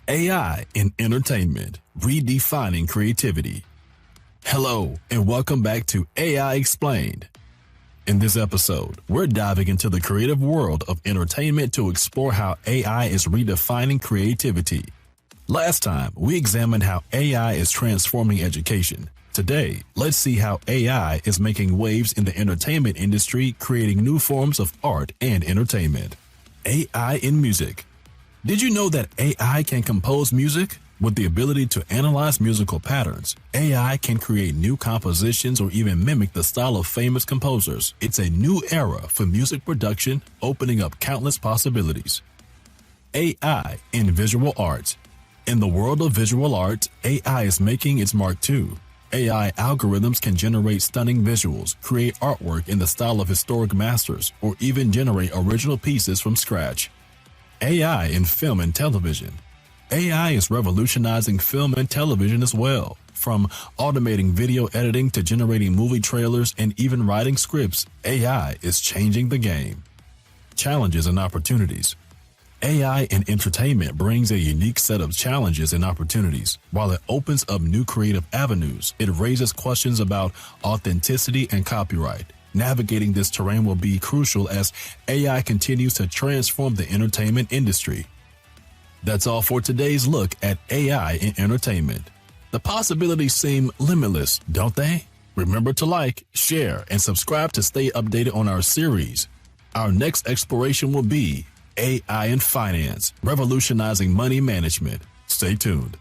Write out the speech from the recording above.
AI in entertainment, redefining creativity. Hello, and welcome back to AI Explained. In this episode, we're diving into the creative world of entertainment to explore how AI is redefining creativity. Last time, we examined how AI is transforming education. Today, let's see how AI is making waves in the entertainment industry, creating new forms of art and entertainment. AI in music. Did you know that AI can compose music? With the ability to analyze musical patterns, AI can create new compositions or even mimic the style of famous composers. It's a new era for music production, opening up countless possibilities. AI in visual arts. In the world of visual arts, AI is making its mark too. AI algorithms can generate stunning visuals, create artwork in the style of historic masters, or even generate original pieces from scratch. AI in film and television. AI is revolutionizing film and television as well. From automating video editing to generating movie trailers and even writing scripts, AI is changing the game. Challenges and opportunities. AI in entertainment brings a unique set of challenges and opportunities. While it opens up new creative avenues, it raises questions about authenticity and copyright. Navigating this terrain will be crucial as AI continues to transform the entertainment industry. That's all for today's look at AI in entertainment. The possibilities seem limitless, don't they? Remember to like, share, and subscribe to stay updated on our series. Our next exploration will be AI in finance, revolutionizing money management. Stay tuned.